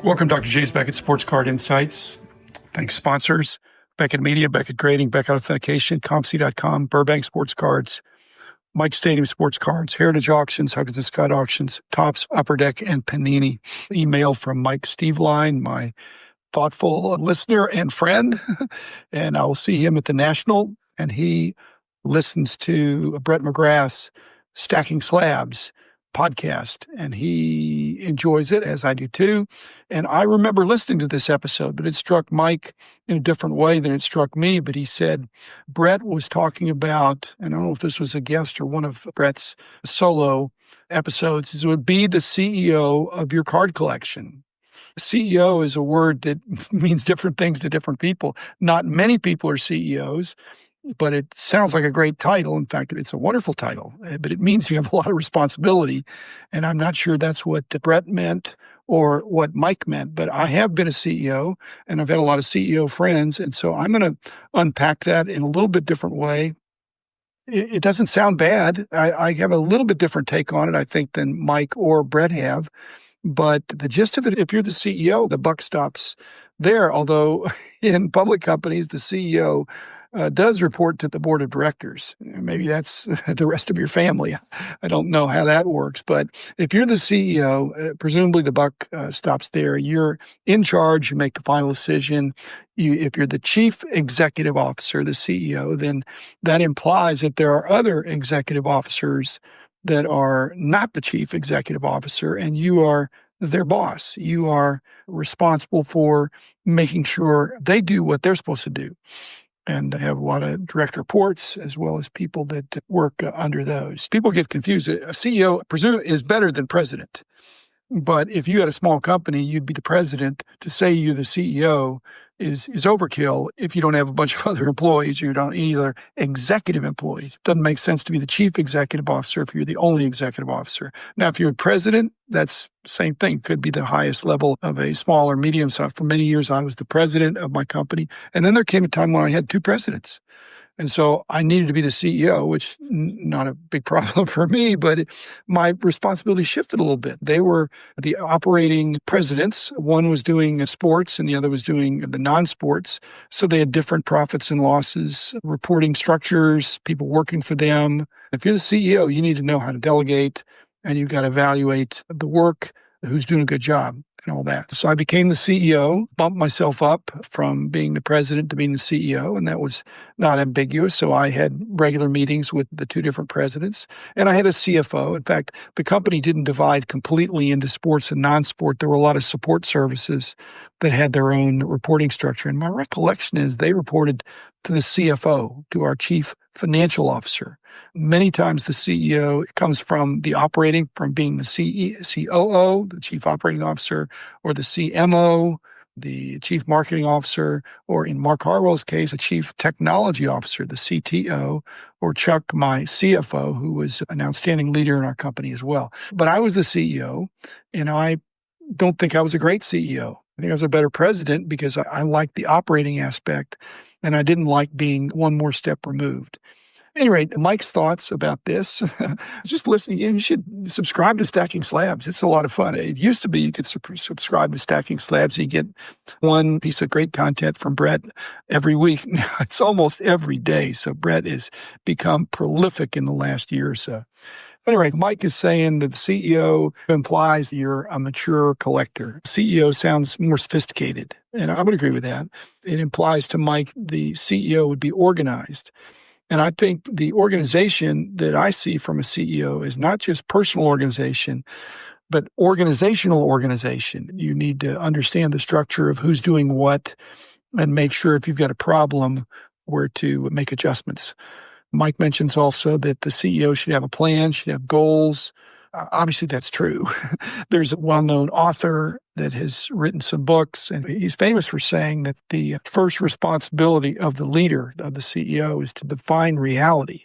Welcome, Dr. J's Beckett Sports Card Insights. Thanks, sponsors. Beckett Media, Beckett Grading, Beckett Authentication, ComC.com, Burbank Sports Cards, Mike Stadium Sports Cards, Heritage Auctions, Huggins and Scott Auctions, Topps, Upper Deck, and Panini. Email from Mike Steveline, my thoughtful listener and friend. And I will see him at the National, and he listens to Brett McGrath's Stacking Slabs podcast, and he enjoys it, as I do too. And I remember listening to this episode, but it struck Mike in a different way than it struck me. But he said Brett was talking about, and I don't know if this was a guest or one of Brett's solo episodes, is it would be the CEO of your card collection. CEO is a word that means different things to different people. Not many people are CEOs, but it sounds like a great title. In fact, it's a wonderful title, but it means you have a lot of responsibility. And I'm not sure that's what Brett meant or what Mike meant, but I have been a CEO and I've had a lot of CEO friends. And so I'm going to unpack that in a little bit different way. It doesn't sound bad. I have a little bit different take on it, I think, than Mike or Brett have. But the gist of it, if you're the CEO, the buck stops there. Although in public companies, the CEO does report to the board of directors. Maybe that's the rest of your family. I don't know how that works. But if you're the CEO, presumably the buck stops there. You're in charge. You make the final decision. If you're the chief executive officer, the CEO, then that implies that there are other executive officers that are not the chief executive officer, and you are their boss. You are responsible for making sure they do what they're supposed to do. And I have a lot of direct reports as well as people that work under those. People get confused. A CEO, presume, is better than president. But if you had a small company, you'd be the president. To say you're the CEO is overkill if you don't have a bunch of other employees or you don't either executive employees. It doesn't make sense to be the chief executive officer if you're the only executive officer. Now, if you're a president, that's the same thing. Could be the highest level of a small or medium. So for many years, I was the president of my company. And then there came a time when I had two presidents. And so I needed to be the CEO, which not a big problem for me, but my responsibility shifted a little bit. They were the operating presidents. One was doing sports and the other was doing the non-sports. So they had different profits and losses, reporting structures, people working for them. If you're the CEO, you need to know how to delegate and you've got to evaluate the work, who's doing a good job, and all that. So I became the CEO, bumped myself up from being the president to being the CEO, and that was not ambiguous. So I had regular meetings with the two different presidents, and I had a CFO. In fact, the company didn't divide completely into sports and non-sport. There were a lot of support services that had their own reporting structure. And my recollection is they reported to the CFO, to our chief financial officer. Many times the CEO comes from the operating, from being the COO, the chief operating officer, or the CMO, the chief marketing officer, or in Mark Harwell's case, a chief technology officer, the CTO, or Chuck, my CFO, who was an outstanding leader in our company as well. But I was the CEO, and I don't think I was a great CEO. I think I was a better president because I liked the operating aspect, and I didn't like being one more step removed. At any rate, Mike's thoughts about this, just listening in, you should subscribe to Stacking Slabs. It's a lot of fun. It used to be you could subscribe to Stacking Slabs. You get one piece of great content from Brett every week. Now it's almost every day. So Brett has become prolific in the last year or so. Anyway, Mike is saying that the CEO implies that you're a mature collector. CEO sounds more sophisticated, and I would agree with that. It implies to Mike the CEO would be organized. And I think the organization that I see from a CEO is not just personal organization, but organizational organization. You need to understand the structure of who's doing what and make sure if you've got a problem where to make adjustments. Mike mentions also that the CEO should have a plan, should have goals. Obviously, that's true. There's a well-known author that has written some books, and he's famous for saying that the first responsibility of the leader, of the CEO, is to define reality.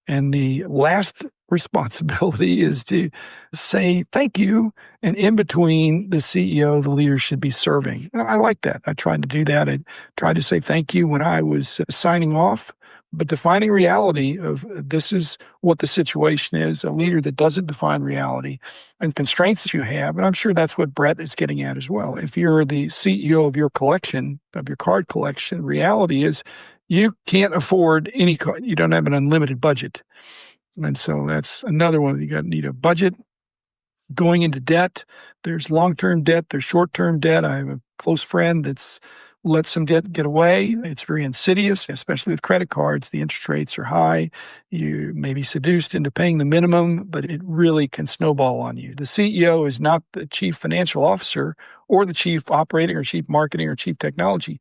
And the last responsibility is to say thank you. And in between the CEO, the leader should be serving. I like that. I tried to do that. I tried to say thank you when I was signing off But defining reality of this is what the situation is, a leader that doesn't define reality and constraints that you have. And I'm sure that's what Brett is getting at as well. If you're the CEO of your collection, of your card collection, reality is you can't afford any card. You don't have an unlimited budget. And so that's another one. You need a budget. Going into debt, there's long-term debt, there's short-term debt. I have a close friend that's let some debt get away. It's very insidious, especially with credit cards. The interest rates are high. You may be seduced into paying the minimum, but it really can snowball on you. The CEO is not the chief financial officer or the chief operating or chief marketing or chief technology,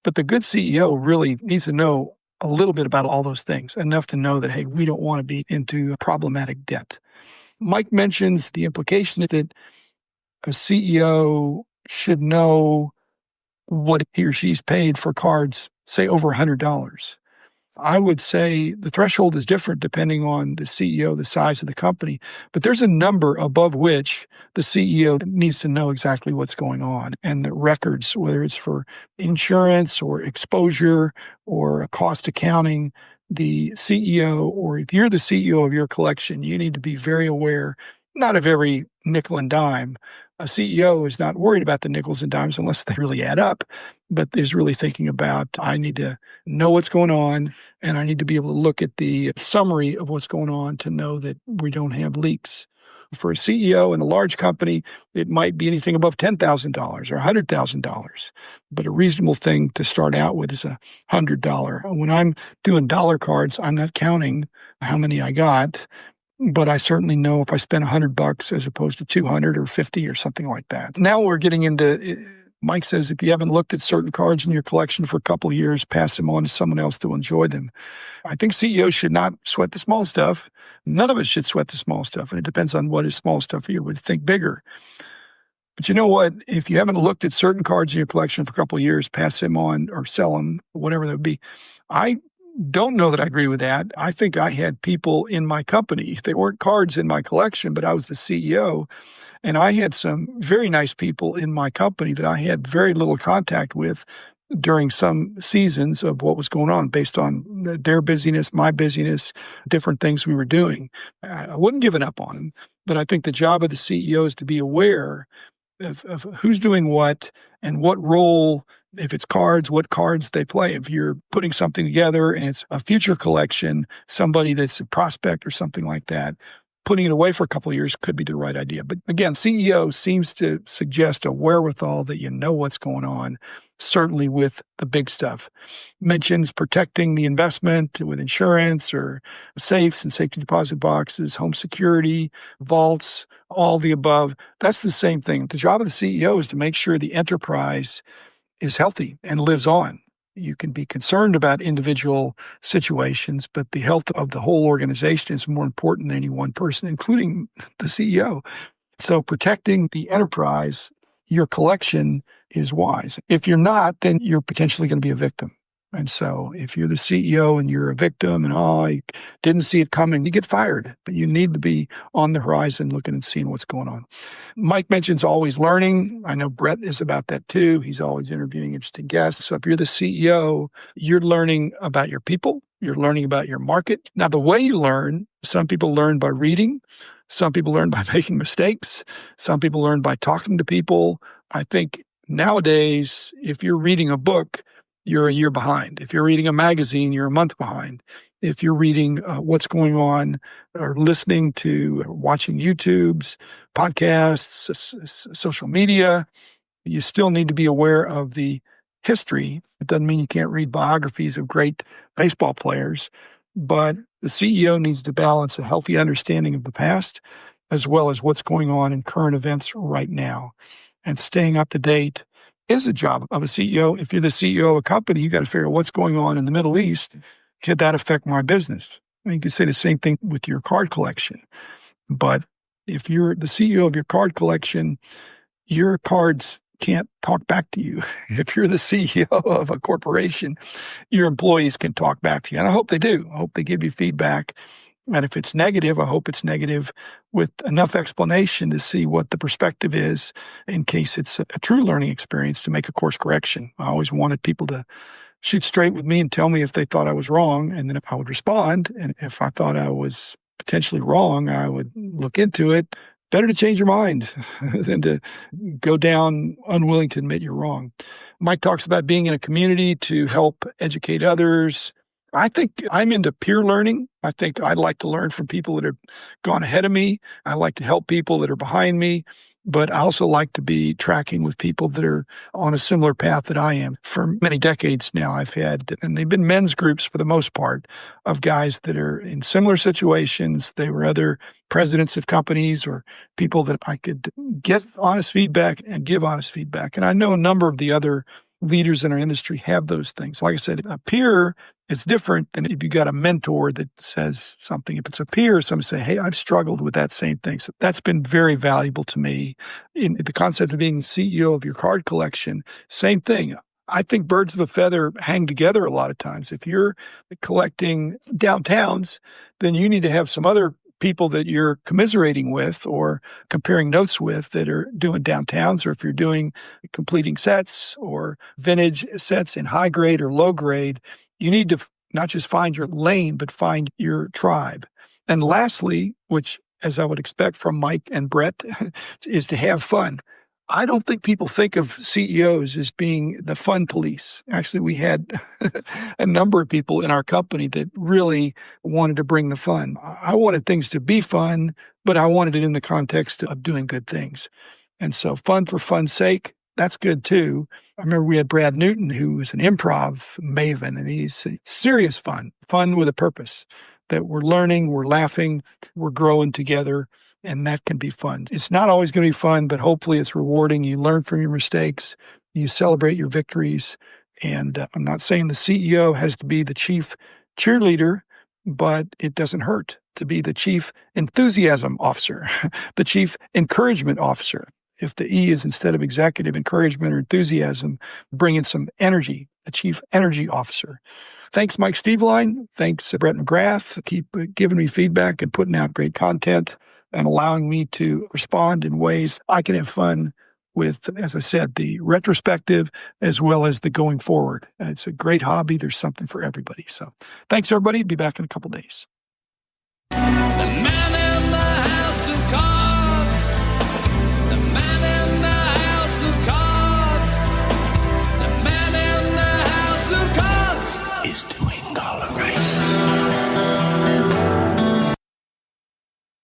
but the good CEO really needs to know a little bit about all those things, enough to know that, hey, we don't want to be into problematic debt. Mike mentions the implication that a CEO should know what he or she's paid for cards, say over $100. I would say the threshold is different depending on the CEO, the size of the company, but there's a number above which the CEO needs to know exactly what's going on, and the records, whether it's for insurance or exposure or cost accounting. The CEO, or if you're the CEO of your collection, you need to be very aware, not of every nickel and dime. A CEO is not worried about the nickels and dimes unless they really add up, but is really thinking about, I need to know what's going on, and I need to be able to look at the summary of what's going on to know that we don't have leaks. For a CEO in a large company, it might be anything above $10,000 or $100,000, but a reasonable thing to start out with is $100. When I'm doing dollar cards, I'm not counting how many I got, but I certainly know if I spend $100 as opposed to 200 or 50 or something like that. Now we're getting into, Mike says, if you haven't looked at certain cards in your collection for a couple of years, pass them on to someone else to enjoy them. I think CEOs should not sweat the small stuff. None of us should sweat the small stuff. And it depends on what is small stuff for you. Would think bigger. But you know what? If you haven't looked at certain cards in your collection for a couple of years, pass them on or sell them, whatever that would be. I don't know that I agree with that. I think I had people in my company. They weren't cards in my collection, but I was the CEO. And I had some very nice people in my company that I had very little contact with during some seasons of what was going on based on their busyness, my busyness, different things we were doing. I wouldn't give it up on them, but I think the job of the CEO is to be aware of who's doing what and what role, if it's cards, what cards they play. If you're putting something together and it's a future collection, somebody that's a prospect or something like that, putting it away for a couple of years could be the right idea. But again, CEO seems to suggest a wherewithal that you know what's going on, certainly with the big stuff. Mentions protecting the investment with insurance or safes and safety deposit boxes, home security, vaults, all the above. That's the same thing. The job of the CEO is to make sure the enterprise is healthy and lives on. You can be concerned about individual situations, but the health of the whole organization is more important than any one person, including the CEO. So protecting the enterprise, your collection, is wise. If you're not, then you're potentially going to be a victim. And so if you're the CEO and you're a victim and, I didn't see it coming, you get fired. But you need to be on the horizon looking and seeing what's going on. Mike mentions always learning. I know Brett is about that too. He's always interviewing interesting guests. So if you're the CEO, you're learning about your people. You're learning about your market. Now, the way you learn, some people learn by reading. Some people learn by making mistakes. Some people learn by talking to people. I think nowadays, if you're reading a book, you're a year behind. If you're reading a magazine, you're a month behind. If you're reading what's going on or listening to, watching YouTubes, podcasts, social media, you still need to be aware of the history. It doesn't mean you can't read biographies of great baseball players, but the CEO needs to balance a healthy understanding of the past as well as what's going on in current events right now. And staying up to date is the job of a CEO. If you're the CEO of a company, you got to figure out what's going on in the Middle East. Could that affect my business? I mean, you could say the same thing with your card collection. But if you're the CEO of your card collection, your cards can't talk back to you. If you're the CEO of a corporation, your employees can talk back to you. And I hope they do. I hope they give you feedback. And if it's negative, I hope it's negative with enough explanation to see what the perspective is in case it's a true learning experience to make a course correction. I always wanted people to shoot straight with me and tell me if they thought I was wrong. And then I would respond. And if I thought I was potentially wrong, I would look into it. Better to change your mind than to go down unwilling to admit you're wrong. Mike talks about being in a community to help educate others. I think I'm into peer learning. I think I'd like to learn from people that have gone ahead of me. I like to help people that are behind me, but I also like to be tracking with people that are on a similar path that I am. For many decades now, I've had, and they've been men's groups for the most part, of guys that are in similar situations. They were other presidents of companies or people that I could get honest feedback and give honest feedback. And I know a number of the other leaders in our industry have those things. Like I said, a peer is different than if you got a mentor that says something. If it's a peer, someone say, hey, I've struggled with that same thing. So that's been very valuable to me. In the concept of being CEO of your card collection, same thing. I think birds of a feather hang together a lot of times. If you're collecting downtowns, then you need to have some other people that you're commiserating with or comparing notes with that are doing downtowns, or if you're doing completing sets or vintage sets in high grade or low grade, you need to not just find your lane, but find your tribe. And lastly, which as I would expect from Mike and Brett, is to have fun. I don't think people think of CEOs as being the fun police. Actually, we had a number of people in our company that really wanted to bring the fun. I wanted things to be fun, but I wanted it in the context of doing good things. And so fun for fun's sake, that's good too. I remember we had Brad Newton, who was an improv maven, and he's serious fun with a purpose, that we're learning, we're laughing, we're growing together. And that can be fun. It's not always going to be fun, but hopefully it's rewarding. You learn from your mistakes. You celebrate your victories. And I'm not saying the CEO has to be the chief cheerleader, but it doesn't hurt to be the chief enthusiasm officer, the chief encouragement officer. If the E is instead of executive encouragement or enthusiasm, bring in some energy, a chief energy officer. Thanks, Mike Steveline. Thanks, Brett McGrath. Keep giving me feedback and putting out great content and allowing me to respond in ways I can have fun with, as I said, the retrospective as well as the going forward. It's a great hobby. There's something for everybody. So thanks, everybody. Be back in a couple days. The man in the house of cards.